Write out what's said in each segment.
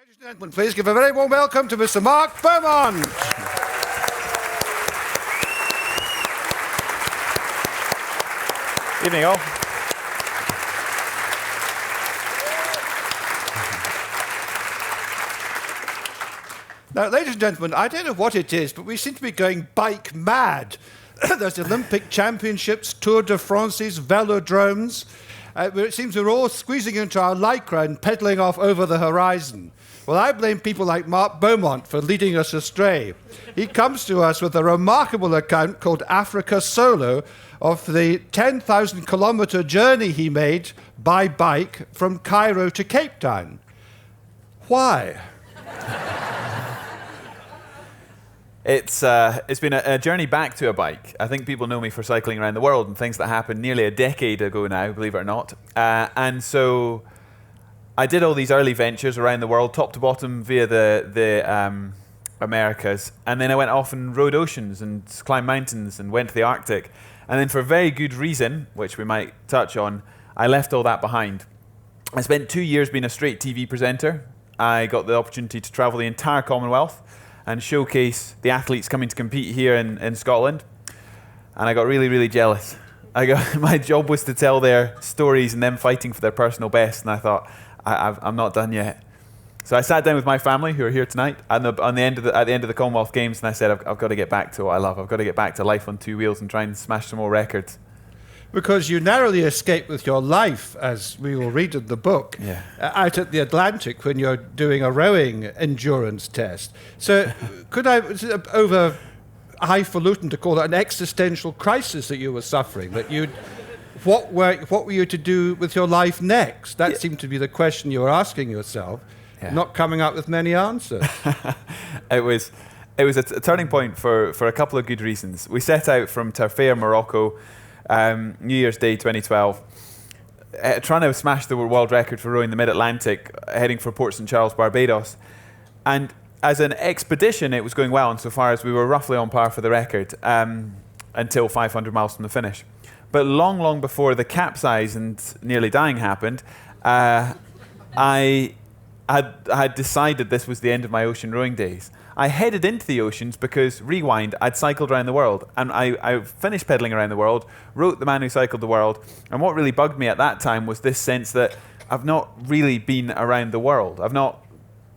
Ladies and gentlemen, please give a very warm welcome to Mr. Mark Beaumont. Evening, all. Now, ladies and gentlemen, I don't know what it is, but we seem to be going bike mad. There's Olympic Championships, Tour de France's, velodromes. It seems we're all squeezing into our lycra and pedalling off over the horizon. Well, I blame people like Mark Beaumont for leading us astray. He comes to us with a remarkable account called Africa Solo of the 10,000-kilometre journey he made by bike from Cairo to Cape Town. Why? It's been a journey back to a bike. I think people know me for cycling around the world and things that happened nearly a decade ago now, believe it or not. And so I did all these early ventures around the world, top to bottom via the Americas. And then I went off and rode oceans and climbed mountains and went to the Arctic. And then for a very good reason, which we might touch on, I left all that behind. I spent 2 years being a straight TV presenter. I got the opportunity to travel the entire Commonwealth and showcase the athletes coming to compete here in Scotland. And I got really, really jealous. My job was to tell their stories and them fighting for their personal best, and I thought, I'm not done yet. So I sat down with my family, who are here tonight, at the end of the Commonwealth Games, and I said, I've got to get back to what I love. I've got to get back to life on two wheels and try and smash some more records. Because you narrowly escaped with your life, as we will read in the book, out at the Atlantic when you're doing a rowing endurance test. So is it over highfalutin to call it an existential crisis that you were suffering? What were you to do with your life next? That seemed to be the question you were asking yourself, not coming up with many answers. It was a turning point for a couple of good reasons. We set out from Taifea, Morocco, New Year's Day 2012, trying to smash the world record for rowing the mid-Atlantic, heading for Port St. Charles, Barbados. And as an expedition, it was going well insofar as we were roughly on par for the record until 500 miles from the finish. But long, long before the capsize and nearly dying happened, I had decided this was the end of my ocean rowing days. I headed into the oceans because, rewind, I'd cycled around the world. And I finished pedaling around the world, wrote The Man Who Cycled the World. And what really bugged me at that time was this sense that I've not really been around the world. I've not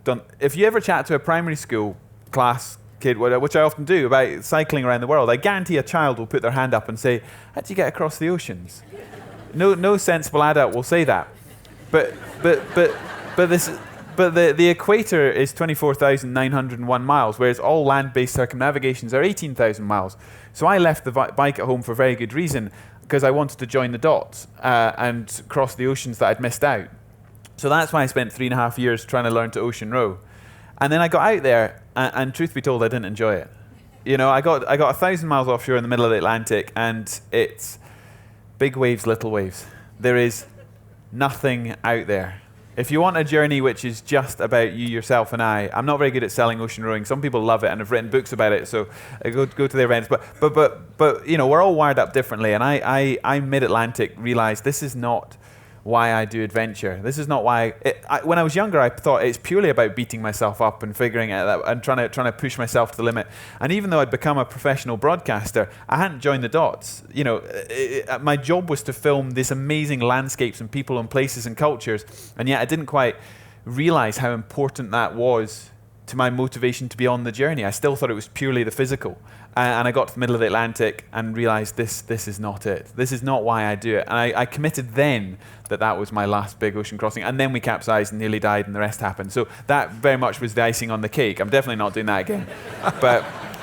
done... If you ever chat to a primary school class kid, which I often do, about cycling around the world, I guarantee a child will put their hand up and say, how'd you get across the oceans? No sensible adult will say that. But the equator is 24,901 miles, whereas all land-based circumnavigations are 18,000 miles. So I left the bike at home for a very good reason, because I wanted to join the dots and cross the oceans that I'd missed out. So that's why I spent 3.5 years trying to learn to ocean row. And then I got out there, and truth be told, I didn't enjoy it. You know, I got 1,000 miles offshore in the middle of the Atlantic, and it's big waves, little waves. There is nothing out there. If you want a journey which is just about you, yourself, and I'm not very good at selling ocean rowing. Some people love it and have written books about it, so I go to their events. But you know, we're all wired up differently, and I mid-Atlantic realized this is not why I do adventure. This is not why. When I was younger, I thought it's purely about beating myself up and figuring it out and trying to push myself to the limit. And even though I'd become a professional broadcaster, I hadn't joined the dots. You know, my job was to film these amazing landscapes and people and places and cultures, and yet I didn't quite realize how important that was to my motivation to be on the journey. I still thought it was purely the physical. And I got to the middle of the Atlantic and realized this is not it. This is not why I do it. And I committed then that was my last big ocean crossing. And then we capsized and nearly died and the rest happened. So that very much was the icing on the cake. I'm definitely not doing that again.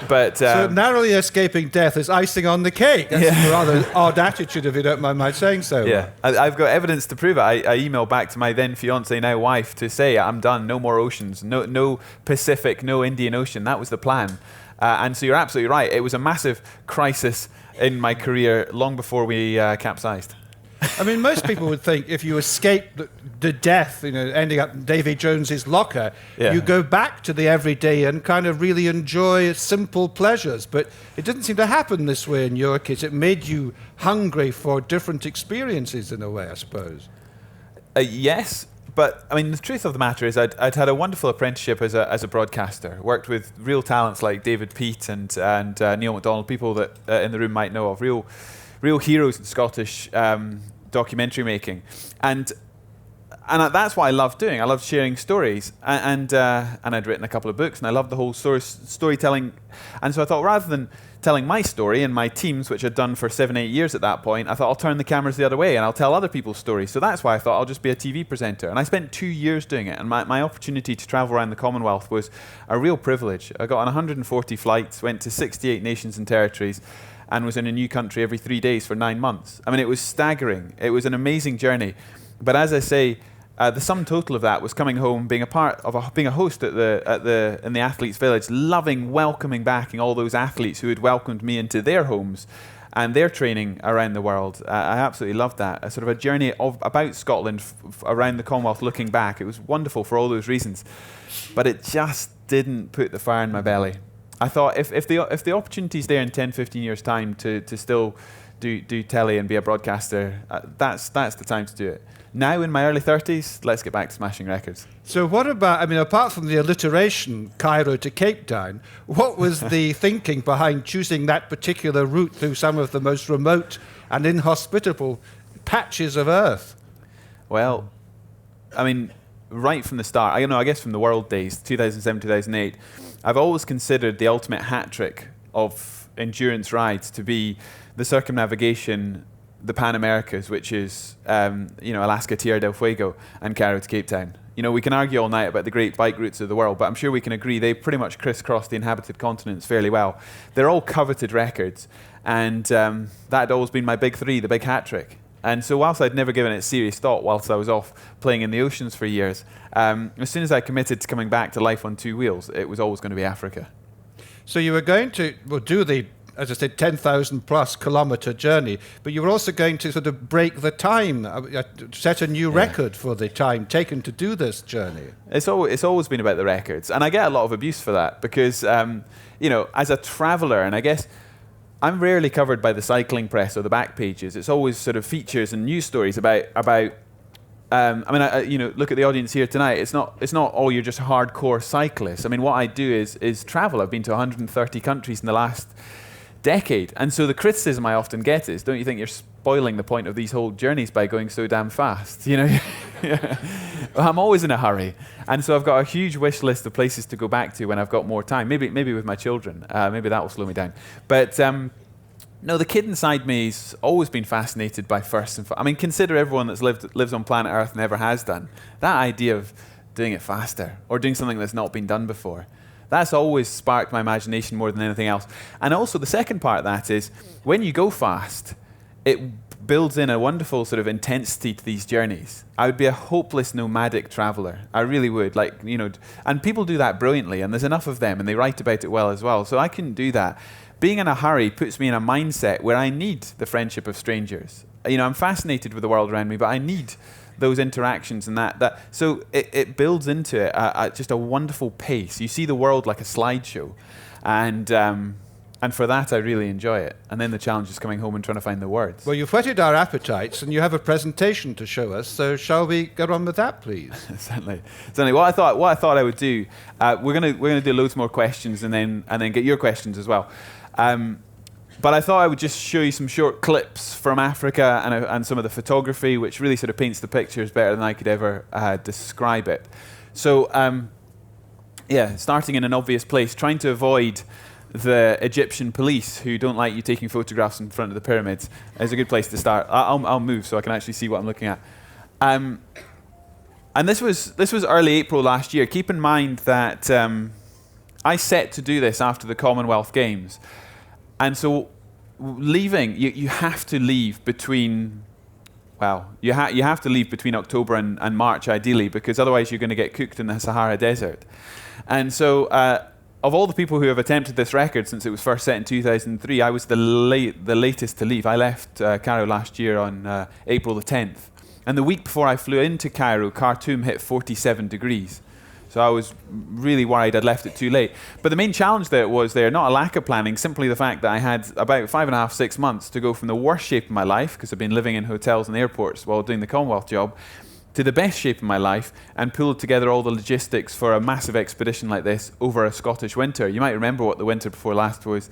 But so narrowly escaping death is icing on the cake. That's a rather odd attitude, if you don't mind my saying so. Yeah, I've got evidence to prove it. I emailed back to my then fiancée, now wife, to say I'm done. No more oceans. No Pacific. No Indian Ocean. That was the plan. And so you're absolutely right. It was a massive crisis in my career long before we capsized. I mean, most people would think if you escape the death, you know, ending up in Davy Jones's locker, you go back to the everyday and kind of really enjoy simple pleasures. But it didn't seem to happen this way in your case. It made you hungry for different experiences in a way, I suppose. Yes, But I mean, the truth of the matter is, I'd had a wonderful apprenticeship as a broadcaster. Worked with real talents like David Peat and Neil MacDonald, people that in the room might know of, real heroes in Scottish documentary making, and that's what I loved doing. I loved sharing stories, and I'd written a couple of books, and I loved the whole storytelling. And so I thought, rather than telling my story and my team's, which I'd done for 7-8 years at that point, I thought I'll turn the cameras the other way and I'll tell other people's stories. So that's why I thought I'll just be a TV presenter. And I spent 2 years doing it, and my opportunity to travel around the Commonwealth was a real privilege. I got on 140 flights, went to 68 nations and territories, and was in a new country every 3 days for 9 months. I mean, it was staggering. It was an amazing journey. But as I say, the sum total of that was coming home, being a host in the athletes' village, loving, welcoming back all those athletes who had welcomed me into their homes and their training around the world. I absolutely loved that. A sort of a journey about Scotland around the Commonwealth, looking back. It was wonderful for all those reasons, but it just didn't put the fire in my belly. I thought if the opportunity's there in 10, 15 years' time to still do telly and be a broadcaster, that's the time to do it. Now, in my early 30s, let's get back to smashing records. So what about, I mean, apart from the alliteration, Cairo to Cape Town, what was the thinking behind choosing that particular route through some of the most remote and inhospitable patches of Earth? Well, I mean, right from the start, I guess from the World Days, 2007, 2008, I've always considered the ultimate hat trick of endurance rides to be the circumnavigation, the Pan Americas, which is Alaska, Tierra del Fuego, and Cairo to Cape Town. We can argue all night about the great bike routes of the world, but I'm sure we can agree they pretty much crisscross the inhabited continents fairly well. They're all coveted records, and that had always been my big three, the big hat trick. And so whilst I'd never given it serious thought whilst I was off playing in the oceans for years, as soon as I committed to coming back to life on two wheels, it was always going to be Africa. So you were going to do the, as I said, 10,000 plus kilometre journey, but you were also going to sort of break the time, set a new record for the time taken to do this journey. It's always been about the records, and I get a lot of abuse for that because, as a traveller, and I guess I'm rarely covered by the cycling press or the back pages. It's always sort of features and news stories about. Look at the audience here tonight. It's not all you're just hardcore cyclists. I mean, what I do is travel. I've been to 130 countries in the last decade, and so the criticism I often get is, don't you think you're spoiling the point of these whole journeys by going so damn fast? I'm always in a hurry, and so I've got a huge wish list of places to go back to when I've got more time. Maybe with my children. Maybe that will slow me down. But no, the kid inside me's always been fascinated by first and I mean, consider everyone that's lives on planet Earth and ever has done. That idea of doing it faster or doing something that's not been done before. That's always sparked my imagination more than anything else. And also the second part of that is, when you go fast, it builds in a wonderful sort of intensity to these journeys. I would be a hopeless nomadic traveller. I really would. And people do that brilliantly, and there's enough of them, and they write about it well as well. So I couldn't do that. Being in a hurry puts me in a mindset where I need the friendship of strangers. I'm fascinated with the world around me, but I need those interactions and that. So it builds into it just a wonderful pace. You see the world like a slideshow, and for that I really enjoy it. And then the challenge is coming home and trying to find the words. Well, you've whetted our appetites, and you have a presentation to show us. So shall we get on with that, please? Certainly. What I thought I would do. We're gonna do loads more questions, and then get your questions as well. But I thought I would just show you some short clips from Africa and some of the photography, which really sort of paints the pictures better than I could ever describe it. So, starting in an obvious place, trying to avoid the Egyptian police who don't like you taking photographs in front of the pyramids is a good place to start. I'll move so I can actually see what I'm looking at. And this was early April last year. Keep in mind that I set to do this after the Commonwealth Games. And so leaving, you have to leave between, you have to leave between October and March ideally, because otherwise you're going to get cooked in the Sahara Desert. And so of all the people who have attempted this record since it was first set in 2003, I was the latest to leave. I left Cairo last year on April the 10th. And the week before I flew into Cairo, Khartoum hit 47 degrees. So I was really worried I'd left it too late. But the main challenge there was not a lack of planning, simply the fact that I had about 5.5, 6 months to go from the worst shape of my life, because I've been living in hotels and airports while doing the Commonwealth job, to the best shape of my life and pulled together all the logistics for a massive expedition like this over a Scottish winter. You might remember what the winter before last was.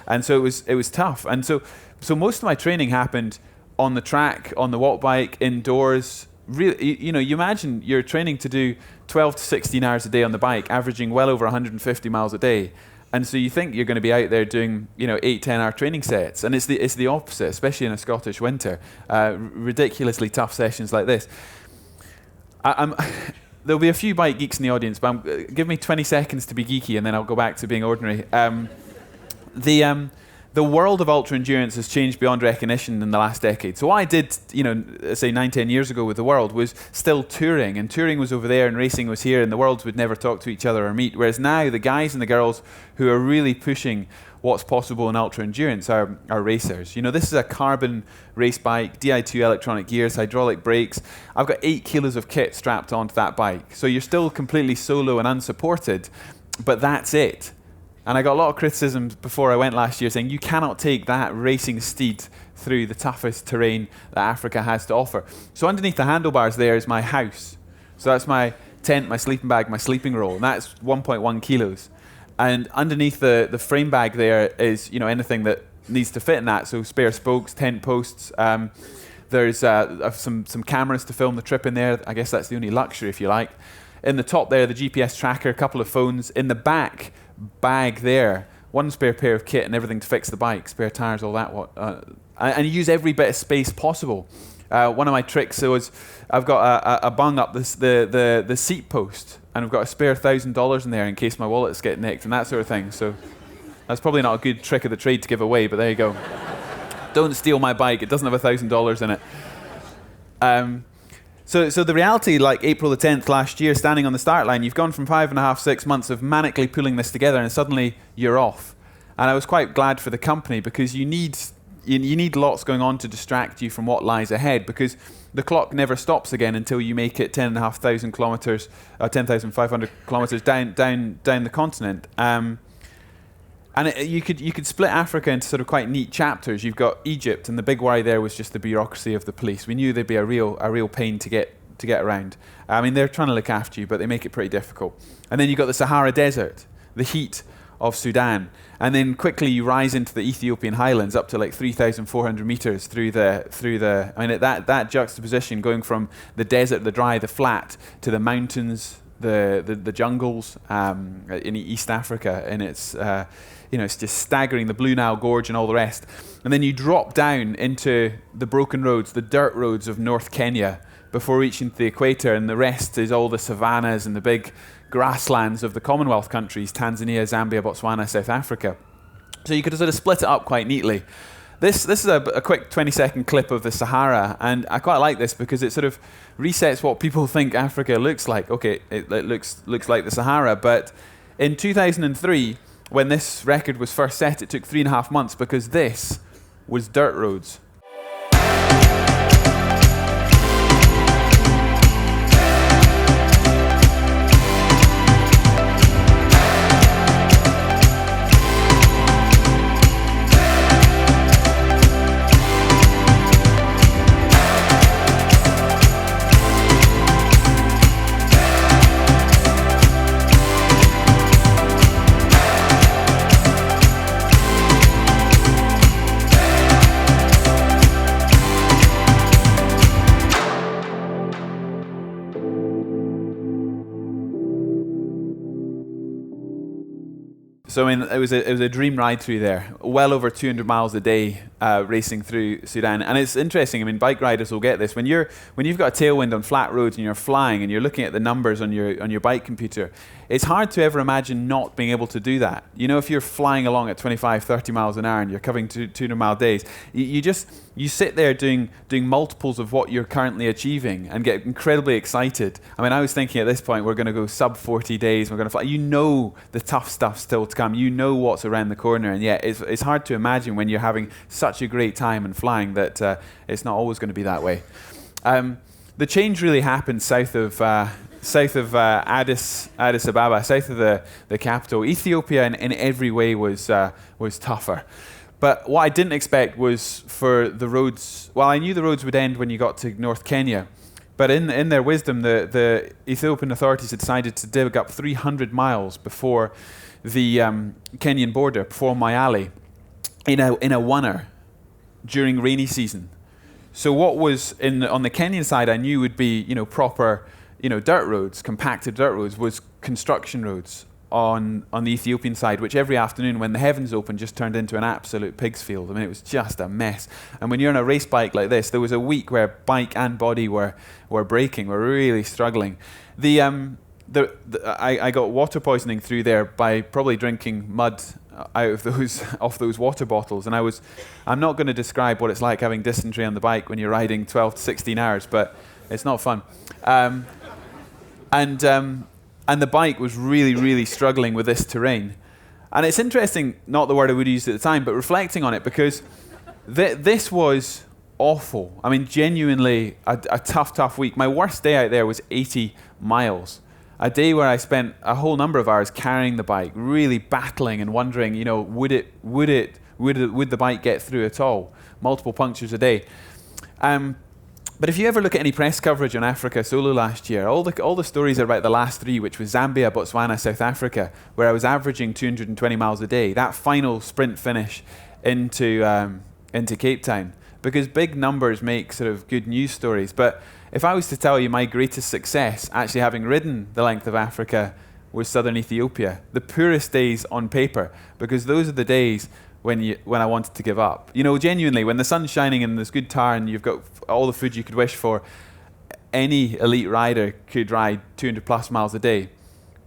And so it was tough. And so most of my training happened on the track, on the walk bike, indoors. Really, you imagine you're training to do 12 to 16 hours a day on the bike, averaging well over 150 miles a day. And so you think you're going to be out there doing, 8, 10-hour training sets. And it's the opposite, especially in a Scottish winter. Ridiculously tough sessions like this. There'll be a few bike geeks in the audience, but give me 20 seconds to be geeky, and then I'll go back to being ordinary. The world of ultra endurance has changed beyond recognition in the last decade. So what I did, say 9, 10 years ago with the world was still touring, and touring was over there and racing was here, and the worlds would never talk to each other or meet. Whereas now the guys and the girls who are really pushing what's possible in ultra endurance are racers. This is a carbon race bike, Di2 electronic gears, hydraulic brakes. I've got 8 kilos of kit strapped onto that bike. So you're still completely solo and unsupported, but that's it. And I got a lot of criticism before I went last year saying you cannot take that racing steed through the toughest terrain that Africa has to offer. So underneath the handlebars there is my house. So that's my tent, my sleeping bag, my sleeping roll, and that's 1.1 kilos. And underneath the frame bag there is anything that needs to fit in that. So spare spokes, tent posts. There's some cameras to film the trip in there. I guess that's the only luxury, if you like. In the top there, the GPS tracker, a couple of phones. In the back bag there, one spare pair of kit and everything to fix the bike, spare tires, all that. And you use every bit of space possible. One of my tricks was I've got a bung up the seat post, and I've got a spare $1,000 in there in case my wallets get nicked and that sort of thing. So that's probably not a good trick of the trade to give away, but there you go. Don't steal my bike. It doesn't have $1,000 in it. So the reality, like April the 10th last year, standing on the start line, you've gone from 5.5, 6 months of manically pulling this together, and suddenly you're off. And I was quite glad for the company, because you need lots going on to distract you from what lies ahead, because the clock never stops again until you make it 10,500 kilometers, 10,500 kilometers down the continent. You could split Africa into sort of quite neat chapters. You've got Egypt, and the big worry there was just the bureaucracy of the police. We knew they'd be a real pain to get around. I mean, they're trying to look after you, but they make it pretty difficult. And then you've got the Sahara Desert, the heat of Sudan, and then quickly you rise into the Ethiopian highlands up to like 3,400 meters through the. I mean, that juxtaposition, going from the desert, the dry, the flat, to the mountains, the jungles in East Africa, and it's just staggering, the Blue Nile Gorge and all the rest. And then you drop down into the broken roads, the dirt roads of North Kenya before reaching the equator, and the rest is all the savannas and the big grasslands of the Commonwealth countries, Tanzania, Zambia, Botswana, South Africa. So you could sort of split it up quite neatly. This is a quick 20-second clip of the Sahara, and I quite like this because it sort of resets what people think Africa looks like. Okay, it looks like the Sahara, but in 2003, when this record was first set, it took 3.5 months because this was dirt roads. So I mean, it was a dream ride through there. Well over 200 miles a day racing through Sudan, and it's interesting. I mean, bike riders will get this when you've got a tailwind on flat roads and you're flying and you're looking at the numbers on your bike computer. It's hard to ever imagine not being able to do that. If you're flying along at 25, 30 miles an hour and you're covering 200-mile days, you sit there doing multiples of what you're currently achieving and get incredibly excited. I mean, I was thinking at this point, we're going to go sub 40 days, we're going to fly. The tough stuff's still to come. What's around the corner, and yet it's hard to imagine when you're having such a great time and flying that it's not always going to be that way. The change really happened south of Addis Ababa, south of the capital. Ethiopia in every way was tougher. But what I didn't expect was for the roads, well, I knew the roads would end when you got to North Kenya, But in their wisdom, the Ethiopian authorities had decided to dig up 300 miles before the Kenyan border, before Moyale, in a wunner during rainy season. So what was on the Kenyan side, I knew would be proper dirt roads, compacted dirt roads, was construction roads on the Ethiopian side, which every afternoon when the heavens opened just turned into an absolute pig's field. I mean, it was just a mess. And when you're on a race bike like this, there was a week where bike and body were breaking, were really struggling. I got water poisoning through there by probably drinking mud out of those water bottles, and I'm not going to describe what it's like having dysentery on the bike when you're riding 12 to 16 hours, but it's not fun. And the bike was really, really struggling with this terrain. And it's interesting, not the word I would use at the time, but reflecting on it, because this was awful. I mean, genuinely a tough week. My worst day out there was 80 miles. A day where I spent a whole number of hours carrying the bike, really battling and wondering, would the bike get through at all? Multiple punctures a day. But if you ever look at any press coverage on Africa solo last year, all the stories are about the last three, which was Zambia, Botswana, South Africa, where I was averaging 220 miles a day. That final sprint finish into Cape Town, because big numbers make sort of good news stories. But if I was to tell you my greatest success, actually having ridden the length of Africa, was southern Ethiopia. The poorest days on paper, because those are the days when I wanted to give up. Genuinely, when the sun's shining and there's good tar and you've got all the food you could wish for, any elite rider could ride 200 plus miles a day.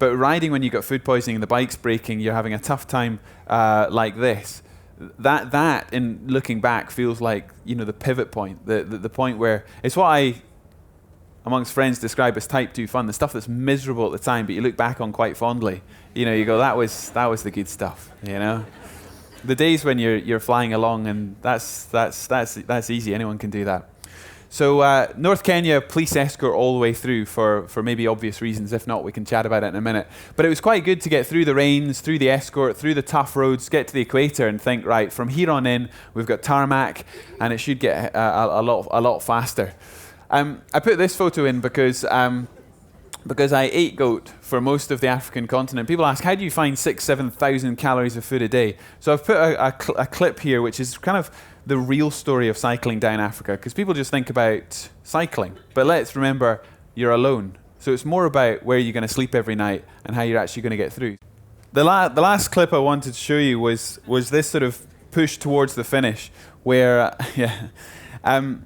But riding when you've got food poisoning and the bike's breaking, you're having a tough time like this. That, in looking back, feels like the pivot point, the point where it's what I, amongst friends, describe as type 2 fun, the stuff that's miserable at the time, but you look back on quite fondly. You go, that was the good stuff. The days when you're flying along, and that's easy. Anyone can do that. So North Kenya, police escort all the way through for maybe obvious reasons. If not, we can chat about it in a minute. But it was quite good to get through the rains, through the escort, through the tough roads, get to the equator and think, right, from here on in, we've got tarmac, and it should get a lot faster. I put this photo in because I ate goat for most of the African continent. People ask, how do you find 7,000 calories of food a day? So I've put a clip here, which is kind of the real story of cycling down Africa, because people just think about cycling. But let's remember, you're alone. So it's more about where you're going to sleep every night and how you're actually going to get through. The last clip I wanted to show you was this sort of push towards the finish, where,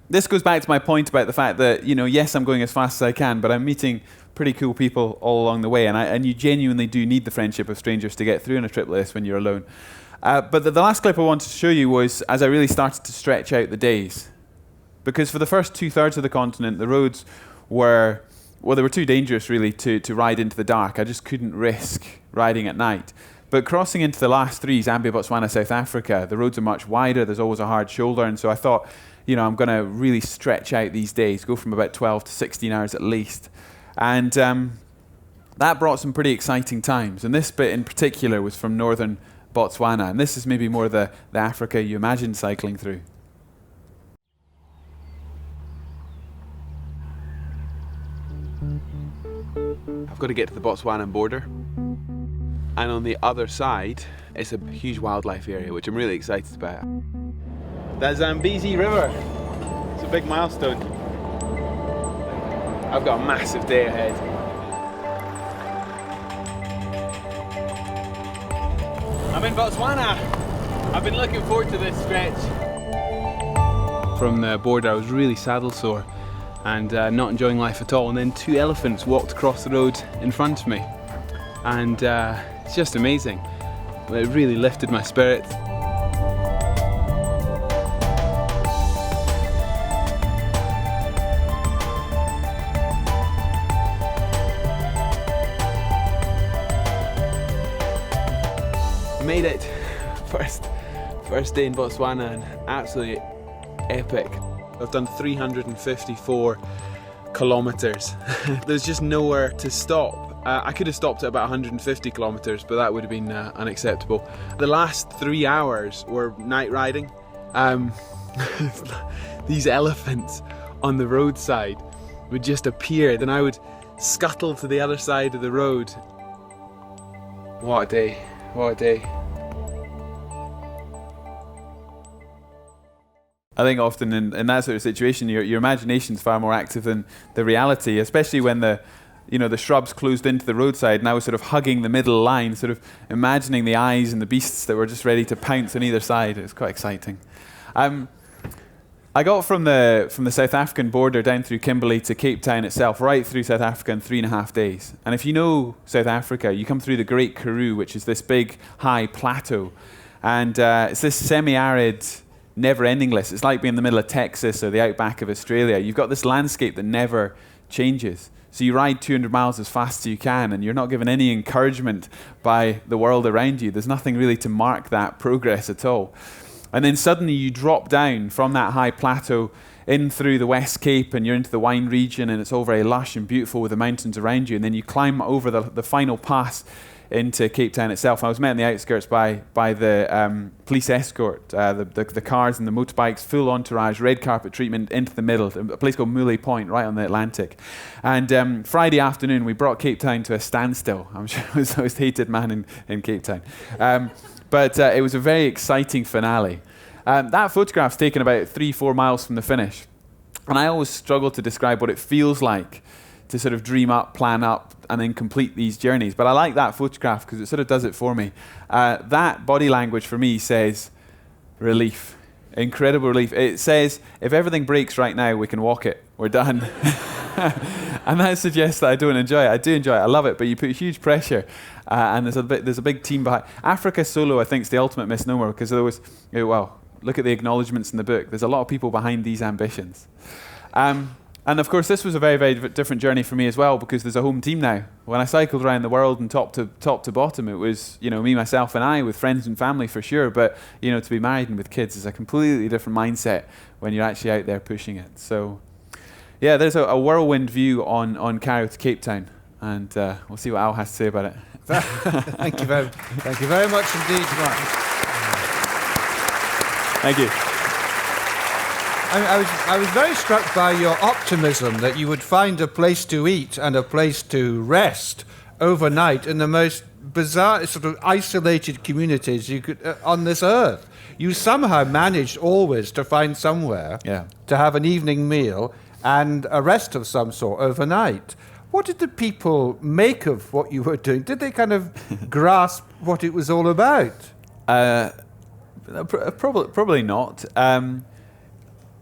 this goes back to my point about the fact that, yes, I'm going as fast as I can, but I'm meeting pretty cool people all along the way, and you genuinely do need the friendship of strangers to get through on a trip like this when you're alone. But the last clip I wanted to show you was as I really started to stretch out the days. Because for the first 2/3 of the continent, the roads were too dangerous really to ride into the dark. I just couldn't risk riding at night. But crossing into the last three, Zambia, Botswana, South Africa, the roads are much wider, there's always a hard shoulder, and so I thought, I'm going to really stretch out these days, go from about 12 to 16 hours at least. And that brought some pretty exciting times. And this bit in particular was from northern Botswana. And this is maybe more the Africa you imagine cycling through. I've got to get to the Botswanan border. And on the other side, it's a huge wildlife area, which I'm really excited about. The Zambezi River. It's a big milestone. I've got a massive day ahead. I'm in Botswana. I've been looking forward to this stretch. From the border, I was really saddle sore and not enjoying life at all. And then 2 elephants walked across the road in front of me. And it's just amazing. It really lifted my spirits. Made it. First day in Botswana, and absolutely epic. I've done 354 kilometers. There's just nowhere to stop. I could have stopped at about 150 kilometers, but that would have been unacceptable. The last 3 hours were night riding. These elephants on the roadside would just appear. Then I would scuttle to the other side of the road. What a day, what a day. I think often in that sort of situation, your imagination's far more active than the reality, especially when the shrubs closed into the roadside, and I was sort of hugging the middle line, sort of imagining the eyes and the beasts that were just ready to pounce on either side. It was quite exciting. I got from the South African border down through Kimberley to Cape Town itself, right through South Africa in 3.5 days. And if you know South Africa, you come through the Great Karoo, which is this big, high plateau. And it's this semi-arid, never-ending list. It's like being in the middle of Texas or the outback of Australia. You've got this landscape that never changes. So you ride 200 miles as fast as you can, and you're not given any encouragement by the world around you. There's nothing really to mark that progress at all. And then suddenly you drop down from that high plateau in through the West Cape, and you're into the wine region, and it's all very lush and beautiful with the mountains around you. And then you climb over the final pass into Cape Town itself. I was met on the outskirts by the police escort, the cars and the motorbikes, full entourage, red carpet treatment into the middle, a place called Muley Point, right on the Atlantic. And Friday afternoon, we brought Cape Town to a standstill. I'm sure I was the most hated man in Cape Town. But it was a very exciting finale. That photograph's taken about 3-4 miles from the finish. And I always struggle to describe what it feels like to sort of dream up, plan up, and then complete these journeys. But I like that photograph because it sort of does it for me. That body language for me says relief, incredible relief. It says, if everything breaks right now, we can walk it. We're done. And that suggests that I don't enjoy it. I do enjoy it. I love it, but you put huge pressure. And there's a big team behind. Africa solo, I think, is the ultimate misnomer because there was, look at the acknowledgements in the book. There's a lot of people behind these ambitions. And of course, this was a very, very different journey for me as well because there's a home team now. When I cycled around the world and top to bottom, it was me, myself, and I with friends and family for sure. But to be married and with kids is a completely different mindset when you're actually out there pushing it. So, yeah, there's a whirlwind view on Cairo to Cape Town, and we'll see what Al has to say about it. Thank you very much indeed, Mark. Thank you. I was very struck by your optimism that you would find a place to eat and a place to rest overnight in the most bizarre, sort of isolated communities you could on this earth. You somehow managed always to find somewhere to have an evening meal and a rest of some sort overnight. What did the people make of what you were doing? Did they kind of grasp what it was all about? Probably not.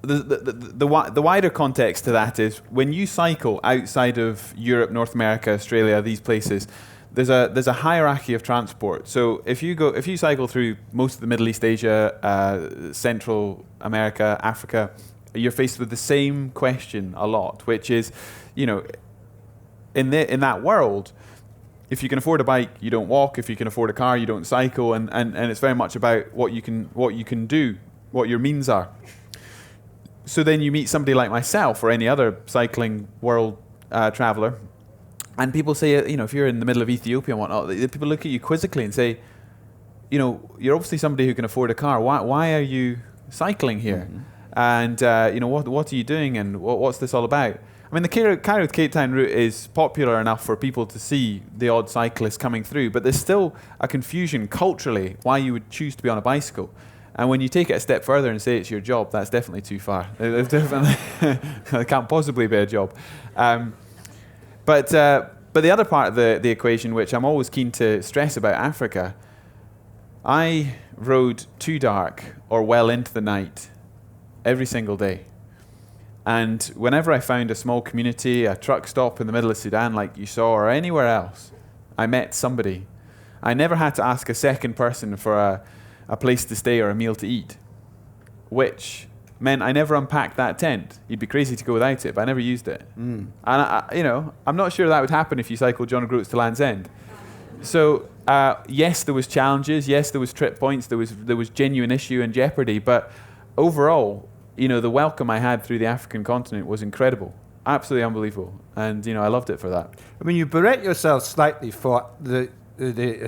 The wider context to that is when you cycle outside of Europe, North America, Australia, these places, there's a hierarchy of transport. So if you cycle through most of the Middle East, Asia, Central America, Africa, you're faced with the same question a lot, which is, in that world, if you can afford a bike, you don't walk. If you can afford a car, you don't cycle. And it's very much about what you can do, what your means are. So then you meet somebody like myself or any other cycling world traveller, and people say, if you're in the middle of Ethiopia and whatnot, people look at you quizzically and say, you're obviously somebody who can afford a car. Why are you cycling here? Mm-hmm. And what are you doing, and what's this all about? I mean, the Cairo to Cape Town route is popular enough for people to see the odd cyclist coming through, but there's still a confusion culturally why you would choose to be on a bicycle. And when you take it a step further and say it's your job, that's definitely too far. It can't possibly be a job. But the other part of the equation, which I'm always keen to stress about Africa, I rode too dark or well into the night every single day. And whenever I found a small community, a truck stop in the middle of Sudan like you saw, or anywhere else, I met somebody. I never had to ask a second person for a place to stay or a meal to eat, which meant I never unpacked that tent. You'd be crazy to go without it, but I never used it. And I'm not sure that would happen if you cycled John O'Groats to Land's End. So yes, there was challenges. Yes, there was trip points. There was genuine issue and jeopardy. But overall, the welcome I had through the African continent was incredible, absolutely unbelievable, and I loved it for that. I mean, you berate yourself slightly for the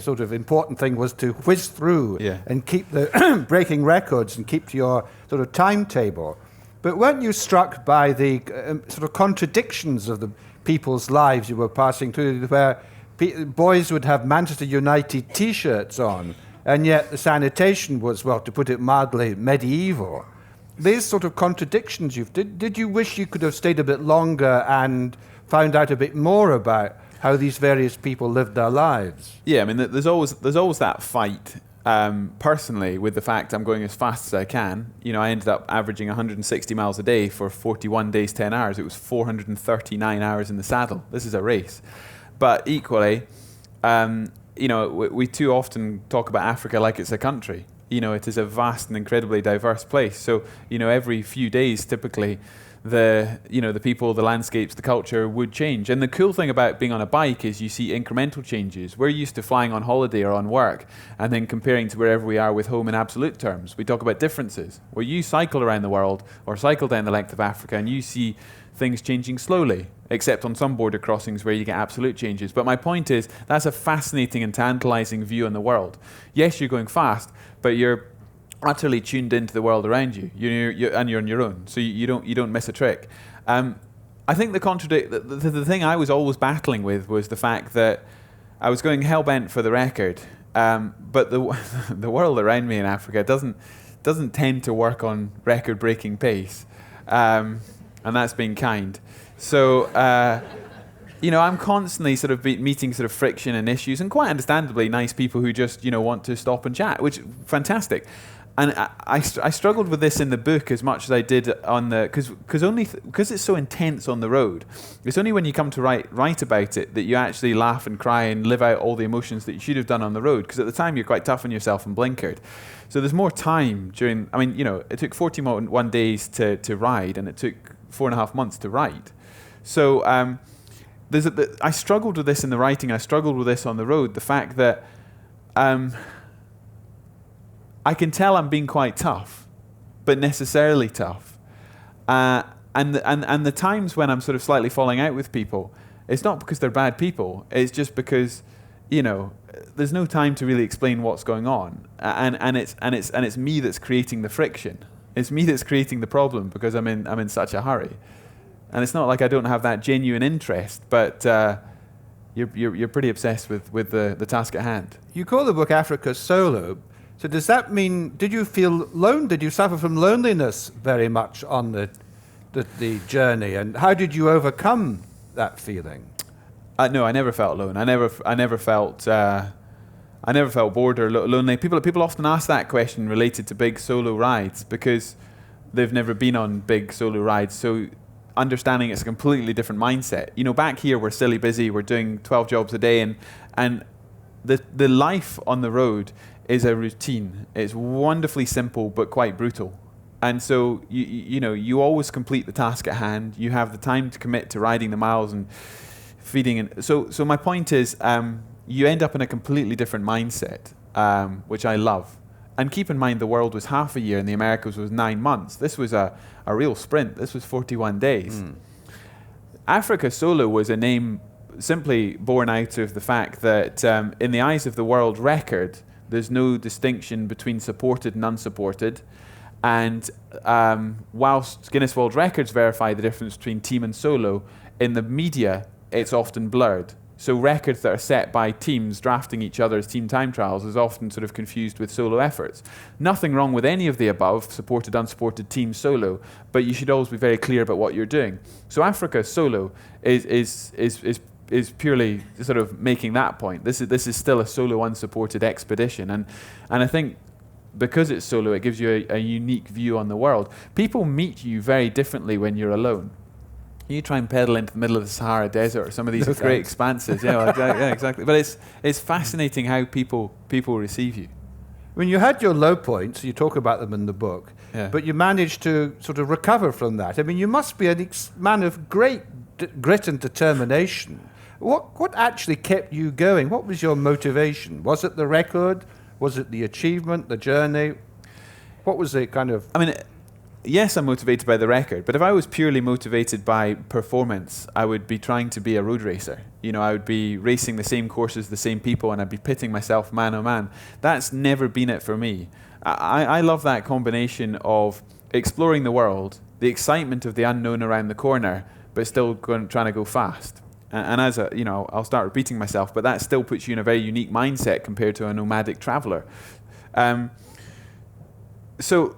sort of important thing was to whiz through and keep the breaking records and keep to your sort of timetable. But weren't you struck by the sort of contradictions of the people's lives you were passing through, where boys would have Manchester United T-shirts on, and yet the sanitation was, well, to put it mildly, medieval? These sort of contradictions did you wish you could have stayed a bit longer and found out a bit more about how these various people lived their lives? Yeah, I mean, there's always that fight. Personally, with the fact I'm going as fast as I can, I ended up averaging 160 miles a day for 41 days, 10 hours. It was 439 hours in the saddle. This is a race. But equally, we too often talk about Africa like it's a country. It is a vast and incredibly diverse place. So, every few days, typically, the people, the landscapes, the culture would change. And the cool thing about being on a bike is you see incremental changes. We're used to flying on holiday or on work and then comparing to wherever we are with home in absolute terms. We talk about differences. Well, you cycle around the world or cycle down the length of Africa and you see things changing slowly, except on some border crossings where you get absolute changes. But my point is, that's a fascinating and tantalizing view on the world. Yes, you're going fast, but you're utterly tuned into the world around you. You're on your own, so you don't miss a trick. I think the thing I was always battling with was the fact that I was going hell-bent for the record, but the world around me in Africa doesn't tend to work on record-breaking pace, and that's being kind. So, I'm constantly sort of meeting sort of friction and issues, and quite understandably nice people who just, want to stop and chat, which fantastic. And I struggled with this in the book as much as I did on the, because it's so intense on the road. It's only when you come to write about it that you actually laugh and cry and live out all the emotions that you should have done on the road. Because at the time you're quite tough on yourself and blinkered. So there's more time during. It took 41 days to ride, and it took 4.5 months to write. So I struggled with this in the writing. I struggled with this on the road. The fact that I can tell I'm being quite tough, but necessarily tough. And the times when I'm sort of slightly falling out with people, it's not because they're bad people. It's just because, there's no time to really explain what's going on, and it's me that's creating the friction. It's me that's creating the problem because I'm in such a hurry. And it's not like I don't have that genuine interest, but you're pretty obsessed with the task at hand. You call the book Africa Solo. So does that mean, did you feel alone? Did you suffer from loneliness very much on the journey? And how did you overcome that feeling? No, I never felt alone. I never felt bored or lonely. People often ask that question related to big solo rides because they've never been on big solo rides. So understanding it's a completely different mindset. Back here we're silly busy. We're doing 12 jobs a day, and the life on the road is a routine. It's wonderfully simple but quite brutal. And so you always complete the task at hand. You have the time to commit to riding the miles and feeding. And so my point is, you end up in a completely different mindset, which I love. And keep in mind, the world was half a year and the Americas was 9 months. This was a real sprint. This was 41 days. Africa Solo was a name simply born out of the fact that in the eyes of the world record, there's no distinction between supported and unsupported. And whilst Guinness World Records verify the difference between team and solo, in the media, it's often blurred. So records that are set by teams drafting each other's team time trials is often sort of confused with solo efforts. Nothing wrong with any of the above, supported, unsupported, team, solo, but you should always be very clear about what you're doing. So Africa Solo is purely sort of making that point. This is still a solo unsupported expedition, and I think because it's solo, it gives you a unique view on the world. People meet you very differently when you're alone. You try and pedal into the middle of the Sahara Desert or some of these great expanses. Exactly. But it's fascinating how people receive you. When you had your low points, you talk about them in the book, but you managed to sort of recover from that. I mean, you must be a man of great grit and determination. What actually kept you going? What was your motivation? Was it the record? Was it the achievement, the journey? What was it kind of... Yes, I'm motivated by the record, but if I was purely motivated by performance, I would be trying to be a road racer. I would be racing the same courses, the same people, and I'd be pitting myself man on man. That's never been it for me. I love that combination of exploring the world, the excitement of the unknown around the corner, but still trying to go fast. And as a, I'll start repeating myself, but that still puts you in a very unique mindset compared to a nomadic traveler. So,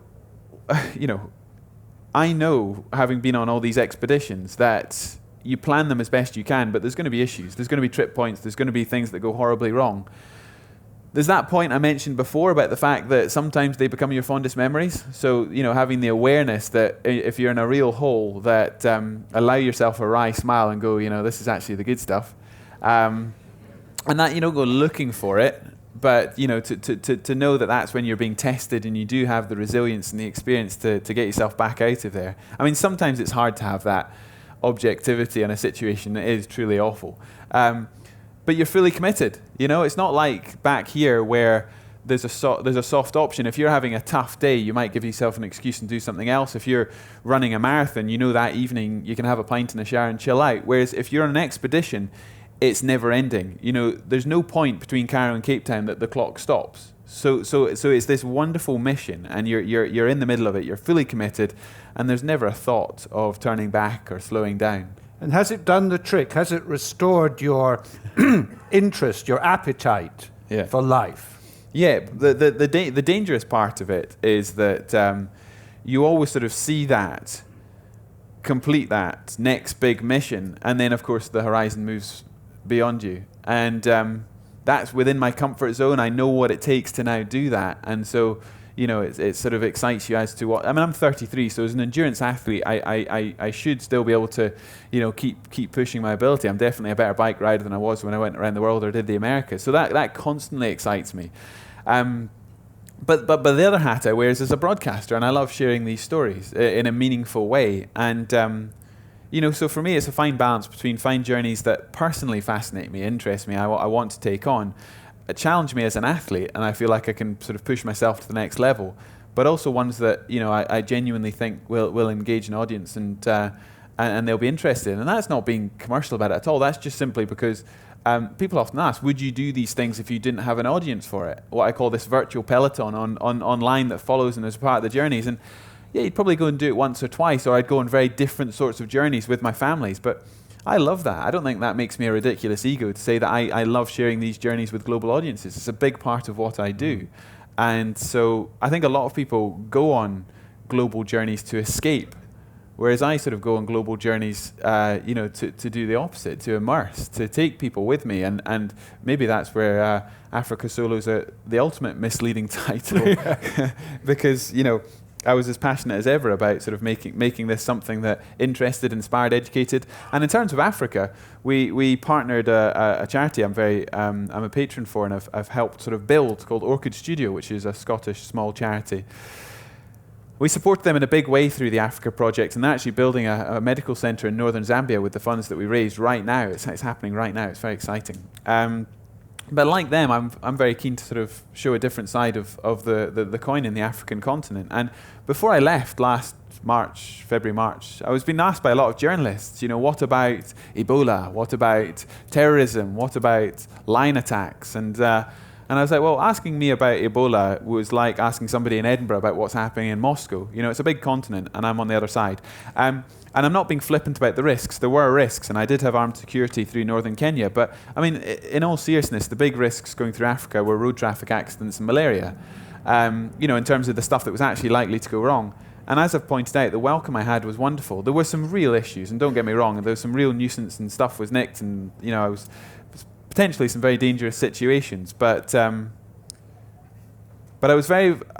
I know, having been on all these expeditions, that you plan them as best you can, but there's going to be issues. There's going to be trip points. There's going to be things that go horribly wrong. There's that point I mentioned before about the fact that sometimes they become your fondest memories. So, having the awareness that if you're in a real hole, that allow yourself a wry smile and go, this is actually the good stuff. And that you don't go looking for it, but, to know that that's when you're being tested and you do have the resilience and the experience to get yourself back out of there. I mean, sometimes it's hard to have that objectivity in a situation that is truly awful. But you're fully committed. It's not like back here where there's a soft option. If you're having a tough day, you might give yourself an excuse and do something else. If you're running a marathon, that evening you can have a pint in the shower and chill out. Whereas if you're on an expedition, it's never ending. There's no point between Cairo and Cape Town that the clock stops. So it's this wonderful mission, and you're in the middle of it. You're fully committed, and there's never a thought of turning back or slowing down. And has it done the trick? Has it restored your interest, your appetite for life? Yeah, the dangerous part of it is that you always sort of see that, complete that next big mission, and then of course the horizon moves beyond you. And that's within my comfort zone. I know what it takes to now do that. And so, it sort of excites you as to what... I mean, I'm 33, so as an endurance athlete, I should still be able to, keep pushing my ability. I'm definitely a better bike rider than I was when I went around the world or did the Americas. So that constantly excites me. But the other hat I wear is as a broadcaster, and I love sharing these stories in a meaningful way. And, so for me, it's a fine balance between find journeys that personally fascinate me, interest me, I want to take on, challenge me as an athlete, and I feel like I can sort of push myself to the next level, but also ones that, I genuinely think will engage an audience and they'll be interested in. And that's not being commercial about it at all. That's just simply because people often ask, would you do these things if you didn't have an audience for it? What I call this virtual peloton online that follows and is part of the journeys. And yeah, you'd probably go and do it once or twice, or I'd go on very different sorts of journeys with my families. But I love that. I don't think that makes me a ridiculous ego to say that I love sharing these journeys with global audiences. It's a big part of what I do. And so I think a lot of people go on global journeys to escape, whereas I sort of go on global journeys, to do the opposite, to immerse, to take people with me. And maybe that's where Africa Solo's the ultimate misleading title, because, I was as passionate as ever about sort of making this something that interested, inspired, educated. And in terms of Africa, we partnered a charity I'm a patron for, and I've helped sort of build, called Orchid Studio, which is a Scottish small charity. We support them in a big way through the Africa project, and they're actually building a medical centre in northern Zambia with the funds that we raised right now. It's happening right now. It's very exciting. But like them, I'm very keen to sort of show a different side of the coin in the African continent. And before I left last February, March, I was being asked by a lot of journalists, what about Ebola? What about terrorism? What about line attacks? And I was like, well, asking me about Ebola was like asking somebody in Edinburgh about what's happening in Moscow. It's a big continent, and I'm on the other side. And I'm not being flippant about the risks. There were risks, and I did have armed security through northern Kenya. But, I mean, in all seriousness, the big risks going through Africa were road traffic accidents and malaria, in terms of the stuff that was actually likely to go wrong. And as I've pointed out, the welcome I had was wonderful. There were some real issues, and don't get me wrong, there was some real nuisance and stuff was nicked, and, I was potentially some very dangerous situations. But I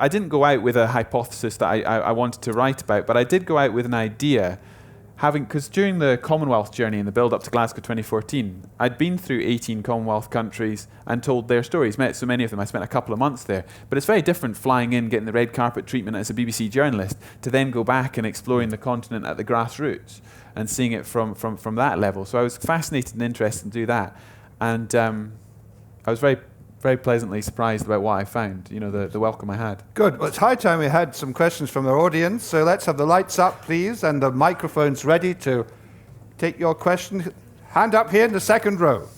didn't go out with a hypothesis that I wanted to write about, but I did go out with an idea, because during the Commonwealth journey in the build-up to Glasgow 2014, I'd been through 18 Commonwealth countries and told their stories, met so many of them. I spent a couple of months there. But it's very different flying in, getting the red carpet treatment as a BBC journalist, to then go back and exploring the continent at the grassroots and seeing it from that level. So I was fascinated and interested in do that. And I was very, very pleasantly surprised about what I found, the welcome I had. Good. Well, it's high time we had some questions from our audience, so let's have the lights up, please, and the microphones ready to take your question. Hand up here in the second row.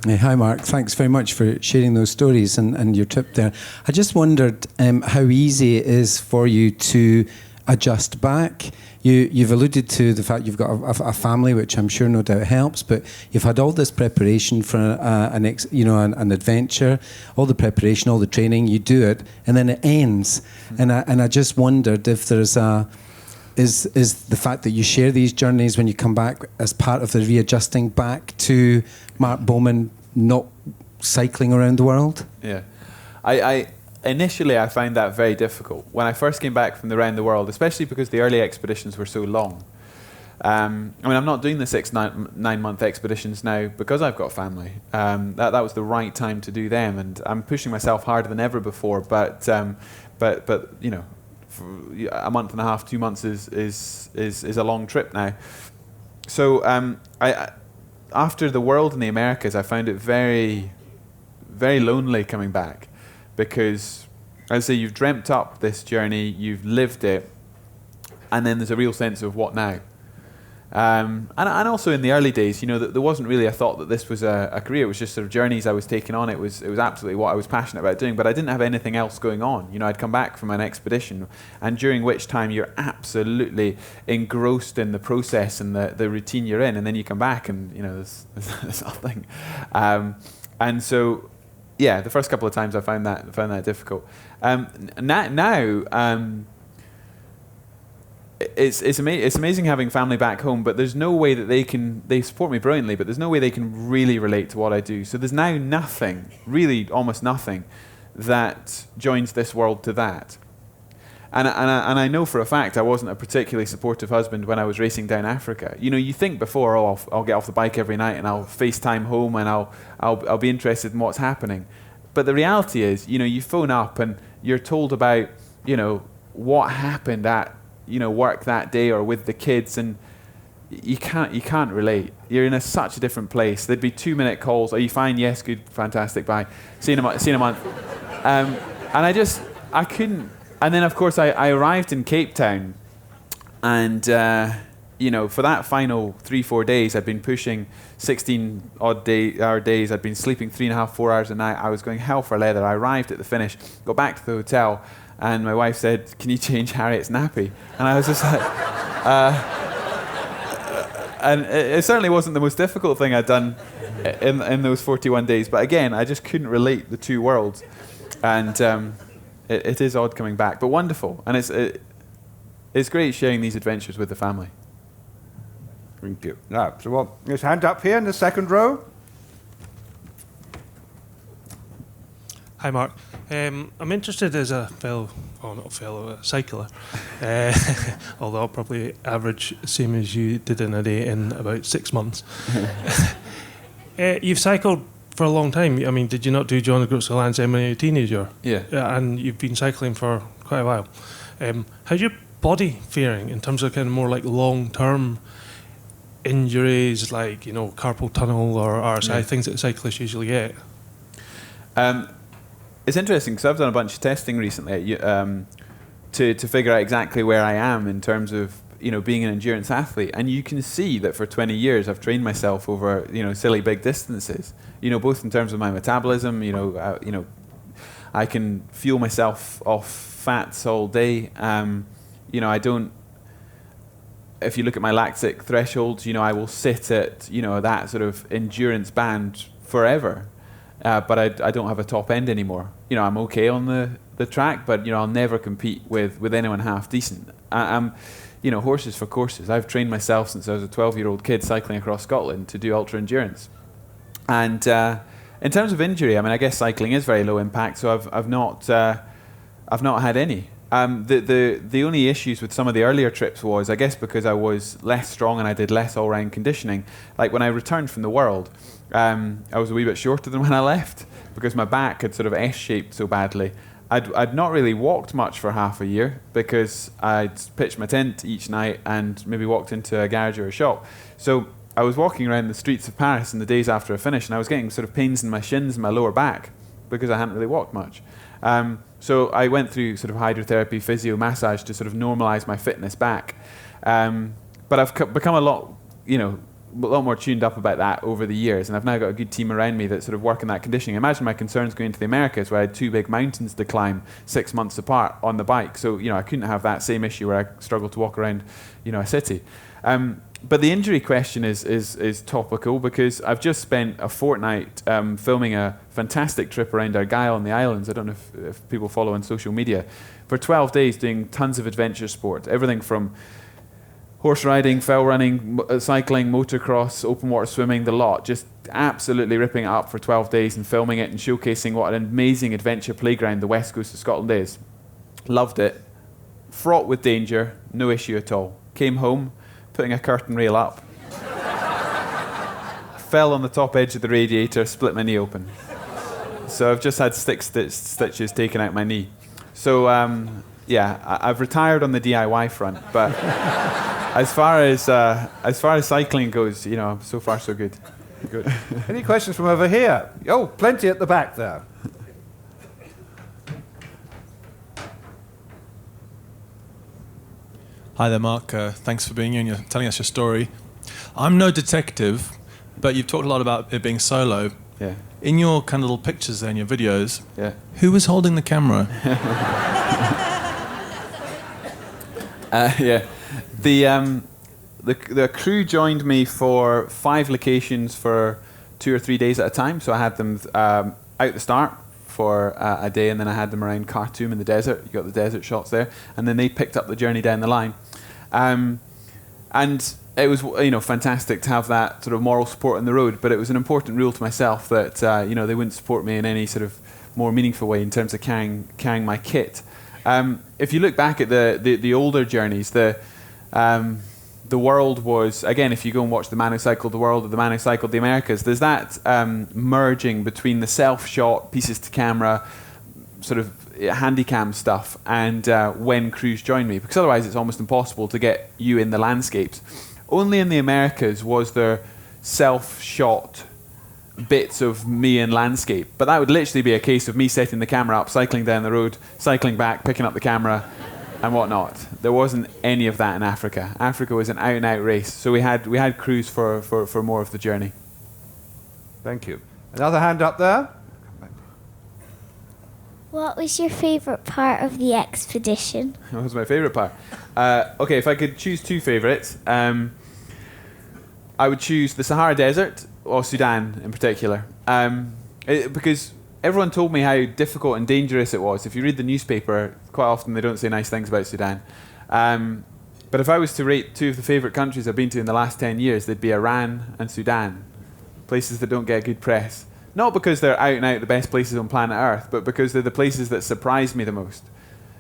Hi, Mark. Thanks very much for sharing those stories and your trip there. I just wondered how easy it is for you to adjust back. You've alluded to the fact you've got a family, which I'm sure no doubt helps, but you've had all this preparation for an adventure, all the preparation, all the training, you do it, and then it ends. Mm-hmm. And I just wondered if there's is the fact that you share these journeys when you come back as part of the readjusting back to Mark Beaumont not cycling around the world? Yeah. Initially, I found that very difficult. When I first came back from the round the world, especially because the early expeditions were so long. I'm not doing the 9-month expeditions now because I've got family. That was the right time to do them, and I'm pushing myself harder than ever before. But a month and a half, 2 months is a long trip now. So after the world and the Americas, I found it very, very lonely coming back. Because, as I say, you've dreamt up this journey, you've lived it, and then there's a real sense of what now. And also in the early days, there wasn't really a thought that this was a career. It was just sort of journeys I was taking on. It was absolutely what I was passionate about doing, but I didn't have anything else going on. I'd come back from an expedition, and during which time you're absolutely engrossed in the process and the routine you're in, and then you come back and there's nothing. And so. Yeah, the first couple of times I found that difficult. It's amazing having family back home, but there's no way that they support me brilliantly, but there's no way they can really relate to what I do. So there's now nothing, really almost nothing, that joins this world to that. And I know for a fact I wasn't a particularly supportive husband when I was racing down Africa. You think before, I'll get off the bike every night and I'll FaceTime home and I'll be interested in what's happening. But the reality is, you phone up and you're told about, what happened at, work that day or with the kids, and you can't relate. You're in such a different place. There'd be 2-minute calls. Are you fine? Yes, good, fantastic, bye. See you in a month. And I couldn't. And then, of course, I arrived in Cape Town, and, for that final 3-4 days, I'd been pushing 16-hour days. I'd been sleeping 3.5-4 hours a night. I was going hell for leather. I arrived at the finish, got back to the hotel, and my wife said, "Can you change Harriet's nappy?" And I was just like... and it certainly wasn't the most difficult thing I'd done in those 41 days. But again, I just couldn't relate the two worlds. And... It is odd coming back, but wonderful, and it's great sharing these adventures with the family. Thank you. Now, so his hand up here in the second row. Hi, Mark. I'm interested as a cycler, although I'll probably average same as you did in a day in about 6 months. You've cycled for a long time. I mean, did you not do John O'Groats of Land's End when you were a teenager? Yeah. And you've been cycling for quite a while. How's your body faring in terms of kind of more like long-term injuries, like, carpal tunnel or RSI, things that cyclists usually get? It's interesting because I've done a bunch of testing recently to figure out exactly where I am in terms of being an endurance athlete, and you can see that for 20 years I've trained myself over silly big distances. Both in terms of my metabolism. I can fuel myself off fats all day. I don't. If you look at my lactic thresholds, I will sit at that sort of endurance band forever. But I don't have a top end anymore. I'm okay on the track, but I'll never compete with anyone half decent. Horses for courses. I've trained myself since I was a 12-year-old kid cycling across Scotland to do ultra endurance. And in terms of injury, I guess cycling is very low impact, so I've not had any. The only issues with some of the earlier trips was, I guess, because I was less strong and I did less all-round conditioning. Like when I returned from the world, I was a wee bit shorter than when I left because my back had sort of S-shaped so badly. I'd not really walked much for half a year because I'd pitched my tent each night and maybe walked into a garage or a shop. So I was walking around the streets of Paris in the days after I finished, and I was getting sort of pains in my shins and my lower back because I hadn't really walked much. So I went through sort of hydrotherapy, physio, massage to sort of normalize my fitness back. But I've become a lot, a lot more tuned up about that over the years, and I've now got a good team around me that sort of work in that conditioning. Imagine my concerns going to the Americas, where I had 2 big mountains to climb 6 months apart on the bike. So, I couldn't have that same issue where I struggled to walk around, a city. But the injury question is topical, because I've just spent a fortnight filming a fantastic trip around Argyll and the islands. I don't know if people follow on social media. For 12 days doing tons of adventure sport, everything from horse riding, fell running, cycling, motocross, open water swimming, the lot. Just absolutely ripping it up for 12 days and filming it and showcasing what an amazing adventure playground the west coast of Scotland is. Loved it. Fraught with danger, no issue at all. Came home, putting a curtain rail up. Fell on the top edge of the radiator, split my knee open. So I've just had 6 stitches taken out my knee. So I've retired on the DIY front, but as far as cycling goes, so far so good. Good. Any questions from over here? Oh, plenty at the back there. Hi there, Mark. Thanks for being here and you're telling us your story. I'm no detective, but you've talked a lot about it being solo. Yeah. In your kind of little pictures there, in your videos, Yeah. who was holding the camera? Yeah. The crew joined me for 5 locations for 2 or 3 days at a time. So I had them out the start for a day, and then I had them around Khartoum in the desert. You got the desert shots there, and then they picked up the journey down the line. And it was fantastic to have that sort of moral support on the road. But it was an important rule to myself that they wouldn't support me in any sort of more meaningful way in terms of carrying my kit. If you look back at the older journeys, the world was, again, if you go and watch The Man Who Cycled the World or The Man Who Cycled the Americas, there's that merging between the self-shot, pieces to camera, sort of handycam stuff, and when crews join me, because otherwise it's almost impossible to get you in the landscapes. Only in the Americas was there self-shot bits of me in landscape, but that would literally be a case of me setting the camera up, cycling down the road, cycling back, picking up the camera and whatnot. There wasn't any of that in Africa. Africa was an out-and-out race, so we had crews for more of the journey. Thank you. Another hand up there. What was your favourite part of the expedition? That was my favourite part. Okay, if I could choose 2 favourites, I would choose the Sahara Desert, or Sudan in particular, because everyone told me how difficult and dangerous it was. If you read the newspaper, quite often they don't say nice things about Sudan. But if I was to rate 2 of the favourite countries I've been to in the last 10 years, they'd be Iran and Sudan, places that don't get good press. Not because they're out and out the best places on planet Earth, but because they're the places that surprise me the most.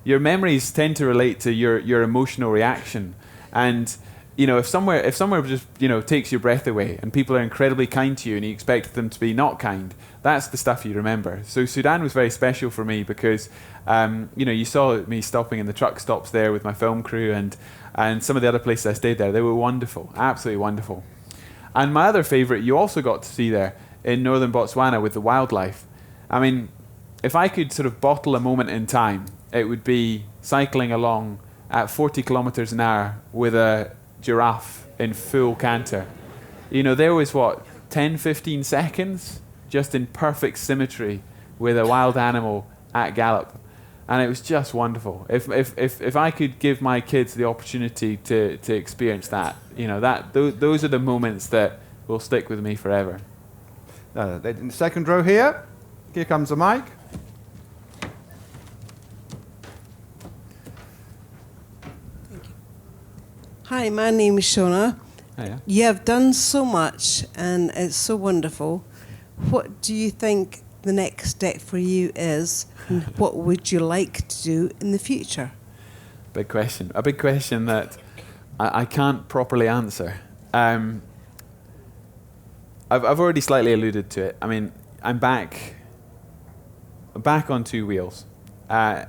Your memories tend to relate to your emotional reaction, and if somewhere just takes your breath away and people are incredibly kind to you and you expect them to be not kind, that's the stuff you remember. So Sudan was very special for me because you saw me stopping in the truck stops there with my film crew, and some of the other places I stayed there, they were wonderful, absolutely wonderful. And my other favourite you also got to see there in northern Botswana with the wildlife. I mean, if I could sort of bottle a moment in time, it would be cycling along at 40 kilometres an hour with a giraffe in full canter. There was 10, 15 seconds just in perfect symmetry with a wild animal at gallop, and it was just wonderful. If I could give my kids the opportunity to experience that, those are the moments that will stick with me forever. In the second row here. Here comes the mic. Hi, my name is Shona. Hiya. You have done so much and it's so wonderful. What do you think the next step for you is, and what would you like to do in the future? Big question. A big question that I can't properly answer. I've already slightly alluded to it. I mean, I'm back on 2 wheels. I'm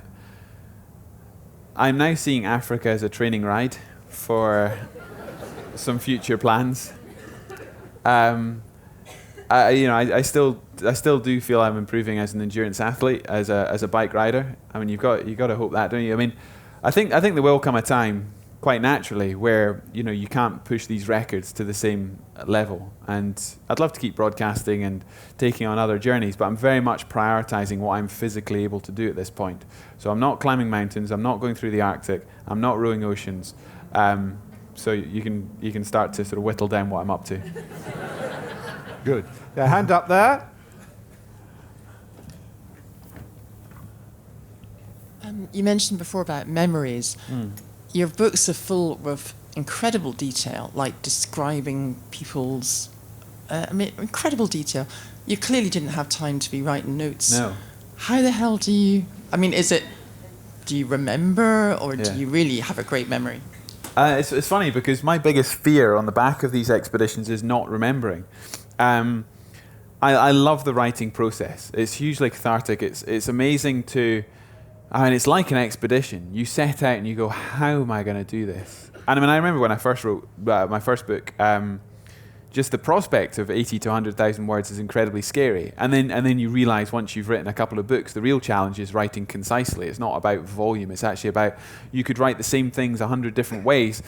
now seeing Africa as a training ride for some future plans. I still do feel I'm improving as an endurance athlete, as a bike rider. I mean, you've got to hope that, don't you? I mean, I think there will come a time quite naturally, where you can't push these records to the same level. And I'd love to keep broadcasting and taking on other journeys, but I'm very much prioritizing what I'm physically able to do at this point. So I'm not climbing mountains, I'm not going through the Arctic, I'm not rowing oceans. So you can start to sort of whittle down what I'm up to. Good. Yeah, hand up there. You mentioned before about memories. Your books are full of incredible detail, like describing people's... incredible detail. You clearly didn't have time to be writing notes. No. How the hell do you... do you remember, or do you really have a great memory? It's funny, because my biggest fear on the back of these expeditions is not remembering. I love the writing process. It's hugely cathartic. It's amazing to... it's like an expedition. You set out and you go, how am I going to do this? And I remember when I first wrote my first book, just the prospect of 80 to 100,000 words is incredibly scary. And then you realize once you've written a couple of books, the real challenge is writing concisely. It's not about volume. It's actually about, you could write the same things 100 different ways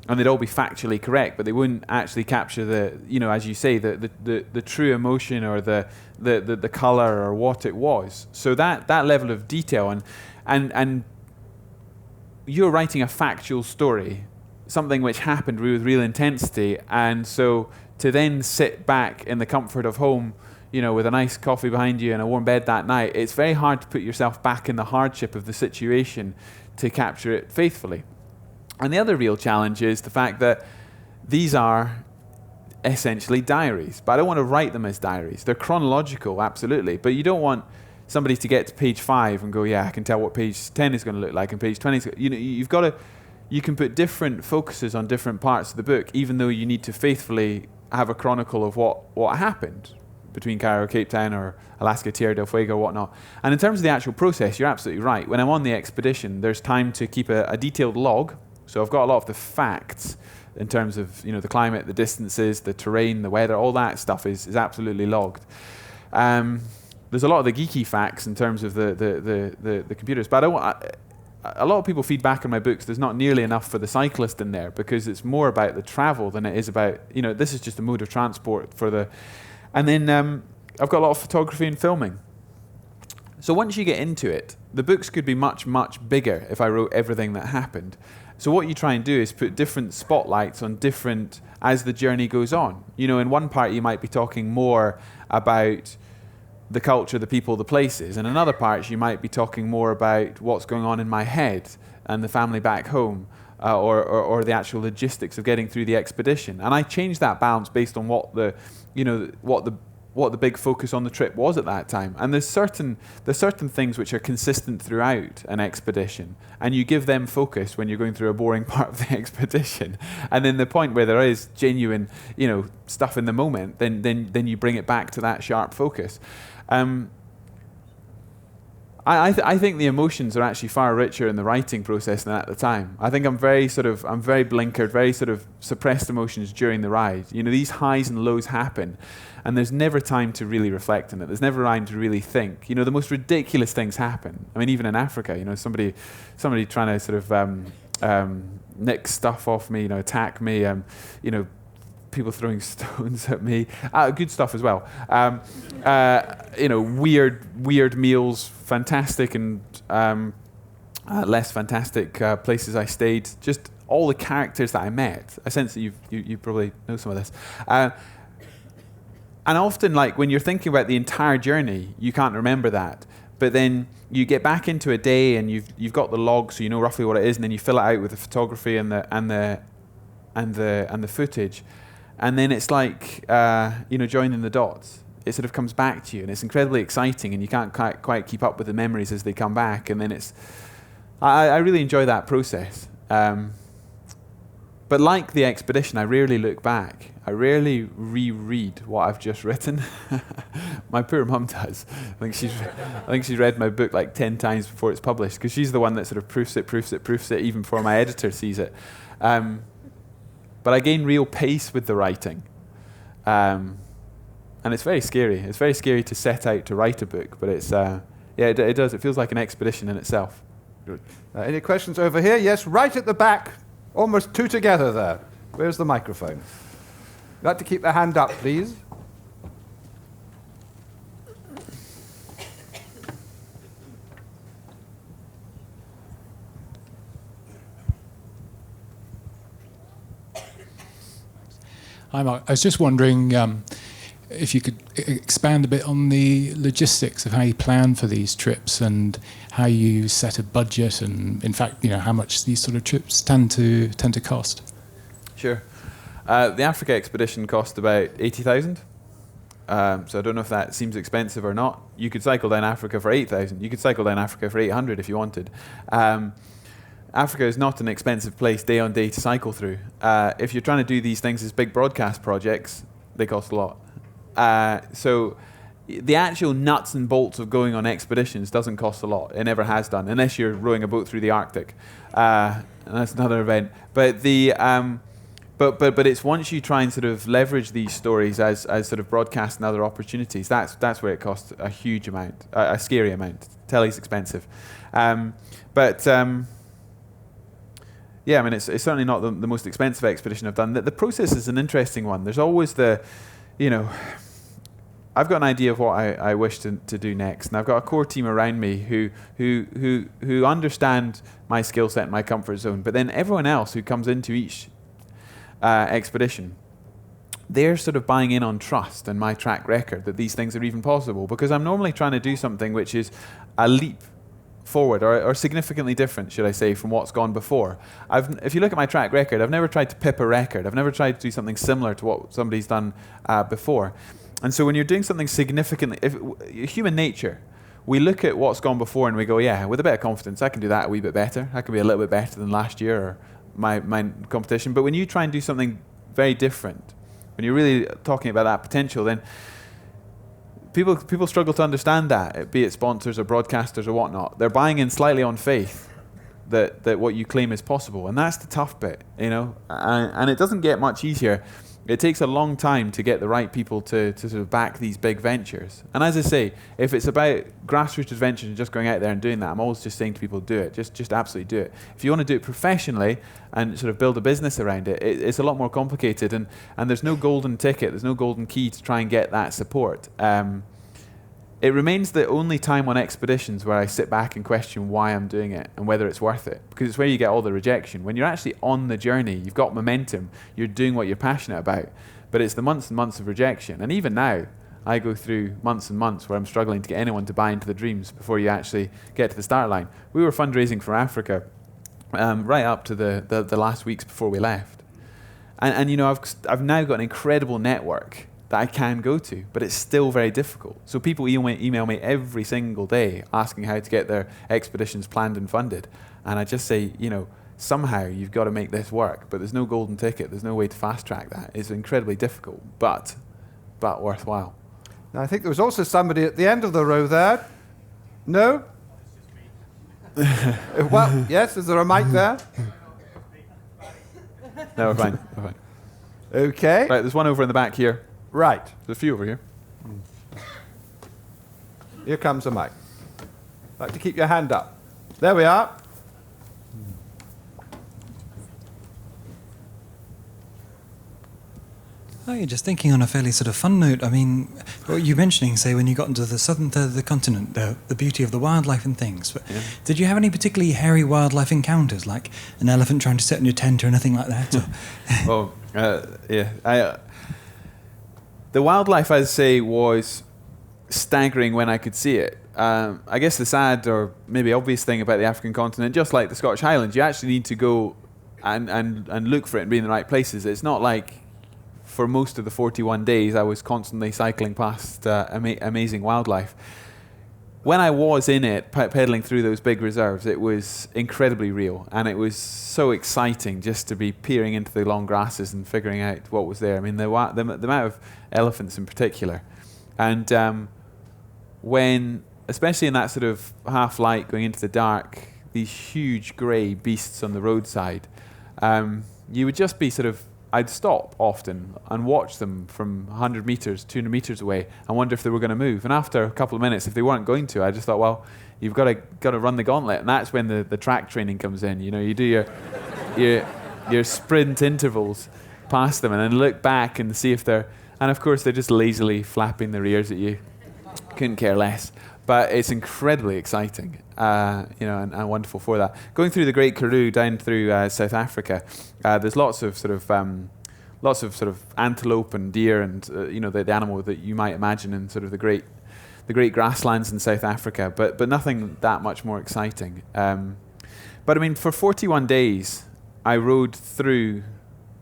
and they'd all be factually correct, but they wouldn't actually capture the, as you say, the true emotion or the color or what it was. So that level of detail and you're writing a factual story, something which happened with real intensity, and so to then sit back in the comfort of home, with a nice coffee behind you and a warm bed that night, it's very hard to put yourself back in the hardship of the situation to capture it faithfully. And the other real challenge is the fact that these are essentially diaries, but I don't want to write them as diaries. They're chronological, absolutely, but you don't want somebody to get to page 5 and go, yeah, I can tell what page 10 is going to look like and page 20 is, you've got to, you can put different focuses on different parts of the book, even though you need to faithfully have a chronicle of what happened between Cairo, Cape Town, or Alaska, Tierra del Fuego, or whatnot. And in terms of the actual process, you're absolutely right. When I'm on the expedition, there's time to keep a detailed log. So I've got a lot of the facts in terms of the climate, the distances, the terrain, the weather, all that stuff is absolutely logged. There's a lot of the geeky facts in terms of the computers, but a lot of people feed back on my books, there's not nearly enough for the cyclist in there, because it's more about the travel than it is about, this is just a mode of transport for the... And then I've got a lot of photography and filming. So once you get into it, the books could be much, much bigger if I wrote everything that happened. So what you try and do is put different spotlights on different, as the journey goes on. In one part you might be talking more about the culture, the people, the places. In another part you might be talking more about what's going on in my head and the family back home, or the actual logistics of getting through the expedition. And I changed that balance based on what the big focus on the trip was at that time. And there's certain things which are consistent throughout an expedition, and you give them focus when you're going through a boring part of the expedition. And then the point where there is genuine, stuff in the moment, then you bring it back to that sharp focus. I think the emotions are actually far richer in the writing process than at the time. I think I'm very blinkered, very sort of suppressed emotions during the ride. These highs and lows happen, and there's never time to really reflect on it. There's never time to really think. The most ridiculous things happen. I mean, even in Africa, somebody trying to sort of nick stuff off me, attack me, people throwing stones at me. Good stuff as well. Weird meals, fantastic and less fantastic places I stayed. Just all the characters that I met. I sense that you probably know some of this. And often, like when you're thinking about the entire journey, you can't remember that. But then you get back into a day and you've got the log, so you know roughly what it is, and then you fill it out with the photography and the footage. And then it's like, joining the dots. It sort of comes back to you, and it's incredibly exciting, and you can't quite keep up with the memories as they come back. And then I really enjoy that process. But like the expedition, I rarely look back. I rarely reread what I've just written. My poor mum does. I think she's read my book like 10 times before it's published, because she's the one that sort of proofs it, even before my editor sees it. But I gain real pace with the writing. And it's very scary. It's very scary to set out to write a book, but it does. It feels like an expedition in itself. Good. Any questions over here? Yes, right at the back. Almost two together there. Where's the microphone? You'd like to keep the hand up, please. Hi, Mark. I was just wondering if you could expand a bit on the logistics of how you plan for these trips and how you set a budget, and in fact, how much these sort of trips tend to cost. Sure. The Africa expedition cost about 80,000. So I don't know if that seems expensive or not. You could cycle down Africa for 8,000. You could cycle down Africa for 800 if you wanted. Africa is not an expensive place day on day to cycle through. If you're trying to do these things as big broadcast projects, they cost a lot. So the actual nuts and bolts of going on expeditions doesn't cost a lot. It never has done, unless you're rowing a boat through the Arctic. And that's another event. But the but it's once you try and sort of leverage these stories as sort of broadcast and other opportunities, that's where it costs a huge amount, a scary amount. Telly's expensive. Yeah, I mean, it's certainly not the most expensive expedition I've done. The process is an interesting one. There's always I've got an idea of what I wish to do next, and I've got a core team around me who understand my skill set and my comfort zone. But then everyone else who comes into each expedition, they're sort of buying in on trust and my track record that these things are even possible, because I'm normally trying to do something which is a leap forward or significantly different, should I say, from what's gone before. If you look at my track record, I've never tried to pip a record. I've never tried to do something similar to what somebody's done before. And so when you're doing something significantly, human nature, we look at what's gone before and we go, yeah, with a bit of confidence, I can do that a wee bit better. I can be a little bit better than last year or my competition. But when you try and do something very different, when you're really talking about that potential, then people struggle to understand that, be it sponsors or broadcasters or whatnot. They're buying in slightly on faith that what you claim is possible, and that's the tough bit, and it doesn't get much easier. It takes a long time to get the right people to sort of back these big ventures. And as I say, if it's about grassroots adventures and just going out there and doing that, I'm always just saying to people, do it. Just absolutely do it. If you want to do it professionally and sort of build a business around it, it's a lot more complicated. And there's no golden ticket. There's no golden key to try and get that support. It remains the only time on expeditions where I sit back and question why I'm doing it and whether it's worth it, because it's where you get all the rejection. When you're actually on the journey, you've got momentum, you're doing what you're passionate about, but it's the months and months of rejection. And even now, I go through months and months where I'm struggling to get anyone to buy into the dreams before you actually get to the start line. We were fundraising for Africa right up to the last weeks before we left. And I've now got an incredible network that I can go to, but it's still very difficult. So people email me every single day asking how to get their expeditions planned and funded. And I just say, somehow you've got to make this work, but there's no golden ticket. There's no way to fast track that. It's incredibly difficult, but worthwhile. Now, I think there was also somebody at the end of the row there. No? Well, yes, is there a mic there? No, we're fine. Okay. Right, there's one over in the back here. Right. There's a few over here. Here comes a mic. Like to keep your hand up. There we are. Hi, just thinking on a fairly sort of fun note, I mean, what you mentioning, say, when you got into the southern third of the continent, the beauty of the wildlife and things, but yeah. Did you have any particularly hairy wildlife encounters, like an elephant trying to sit on your tent or anything like that? Yeah. The wildlife, I'd say, was staggering when I could see it. I guess the sad or maybe obvious thing about the African continent, just like the Scottish Highlands, you actually need to go and look for it and be in the right places. It's not like for most of the 41 days I was constantly cycling past amazing wildlife. When I was in it, pedaling through those big reserves, it was incredibly real, and it was so exciting just to be peering into the long grasses and figuring out what was there. I mean, the amount of elephants in particular, and when, especially in that sort of half light going into the dark, these huge grey beasts on the roadside, you would just be sort of, I'd stop often and watch them from 100 meters, 200 meters away and wonder if they were going to move. And after a couple of minutes, if they weren't going to, I just thought, well, you've got to run the gauntlet. And that's when the track training comes in. You do your sprint intervals past them, and then look back and see if they're, and of course they're just lazily flapping their ears at you. Couldn't care less. But it's incredibly exciting, and wonderful for that. Going through the Great Karoo down through South Africa, there's lots of sort of antelope and deer and the animal that you might imagine in sort of the great grasslands in South Africa, but nothing that much more exciting. But I mean, for 41 days, I rode through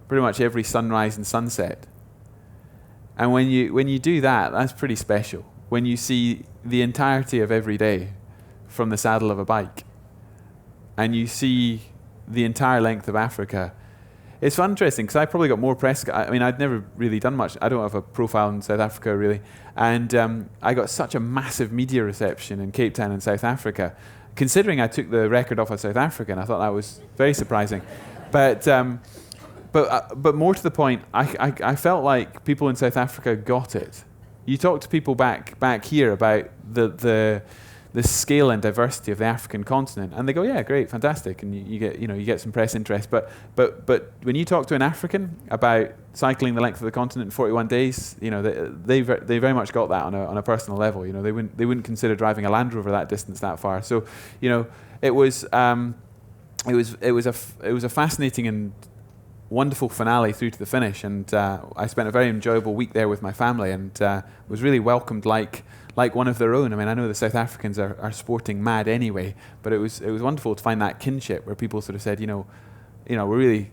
pretty much every sunrise and sunset. And when you do that, that's pretty special. When you see the entirety of every day from the saddle of a bike, and you see the entire length of Africa. It's interesting because I probably got more press. I mean, I'd never really done much. I don't have a profile in South Africa really, and I got such a massive media reception in Cape Town and South Africa. Considering I took the record off of South Africa, and I thought that was very surprising. But more to the point, I felt like people in South Africa got it. You talk to people back here about the scale and diversity of the African continent, and they go, "Yeah, great, fantastic," and you get some press interest. But when you talk to an African about cycling the length of the continent in 41 days, they very much got that on a personal level. They wouldn't consider driving a Land Rover that distance that far. So it was a fascinating and wonderful finale through to the finish, and I spent a very enjoyable week there with my family, and was really welcomed like one of their own. I mean, I know the South Africans are sporting mad anyway, but it was wonderful to find that kinship where people sort of said, we're really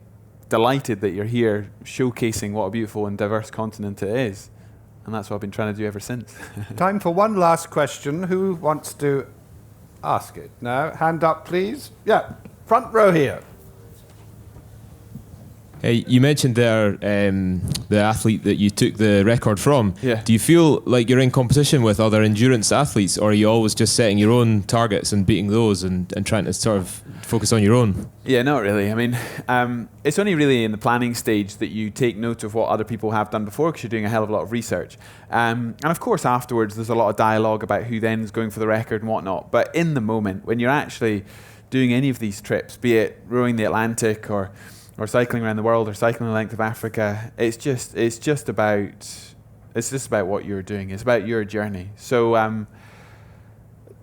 delighted that you're here showcasing what a beautiful and diverse continent it is, and that's what I've been trying to do ever since. Time for one last question. Who wants to ask it? No, hand up, please. Yeah, front row here. You mentioned there the athlete that you took the record from. Yeah. Do you feel like you're in competition with other endurance athletes, or are you always just setting your own targets and beating those and trying to sort of focus on your own? Yeah, not really. I mean, it's only really in the planning stage that you take note of what other people have done before, because you're doing a hell of a lot of research. And of course, afterwards, there's a lot of dialogue about who then is going for the record and whatnot. But in the moment, when you're actually doing any of these trips, be it rowing the Atlantic or cycling around the world or cycling the length of Africa, it's just about what you're doing. It's about your journey. So I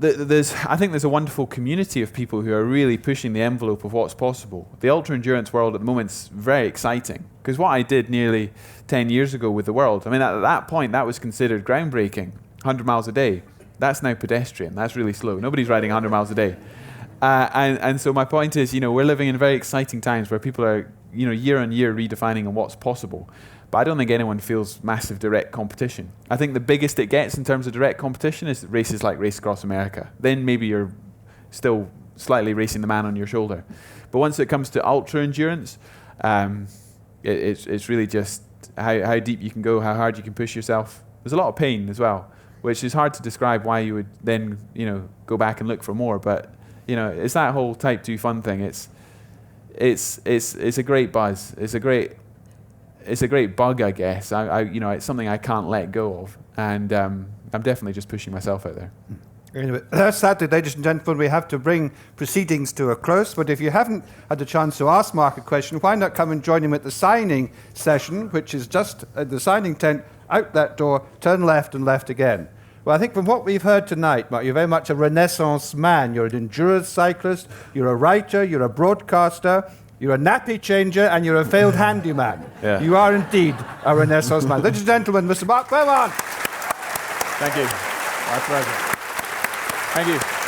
think there's a wonderful community of people who are really pushing the envelope of what's possible. The ultra endurance world at the moment is very exciting, because what I did nearly 10 years ago with the world, I mean, at that point that was considered groundbreaking, 100 miles a day. That's now pedestrian. That's really slow. Nobody's riding 100 miles a day. And so my point is, we're living in very exciting times where people are, year on year redefining on what's possible. But I don't think anyone feels massive direct competition. I think the biggest it gets in terms of direct competition is races like Race Across America. Then maybe you're still slightly racing the man on your shoulder. But once it comes to ultra endurance, it's really just how deep you can go, how hard you can push yourself. There's a lot of pain as well, which is hard to describe why you would then, go back and look for more. But it's that whole Type 2 fun thing. It's a great buzz. It's a great bug, I guess. It's something I can't let go of, and I'm definitely just pushing myself out there. Anyway, sadly, ladies and gentlemen, we have to bring proceedings to a close. But if you haven't had the chance to ask Mark a question, why not come and join him at the signing session, which is just at the signing tent out that door. Turn left and left again. Well, I think from what we've heard tonight, Mark, you're very much a Renaissance man. You're an endurance cyclist, you're a writer, you're a broadcaster, you're a nappy changer, and you're a failed handyman. Yeah. You are indeed a Renaissance man. Ladies and gentlemen, Mr. Mark Beaumont. Thank you. My pleasure. Thank you.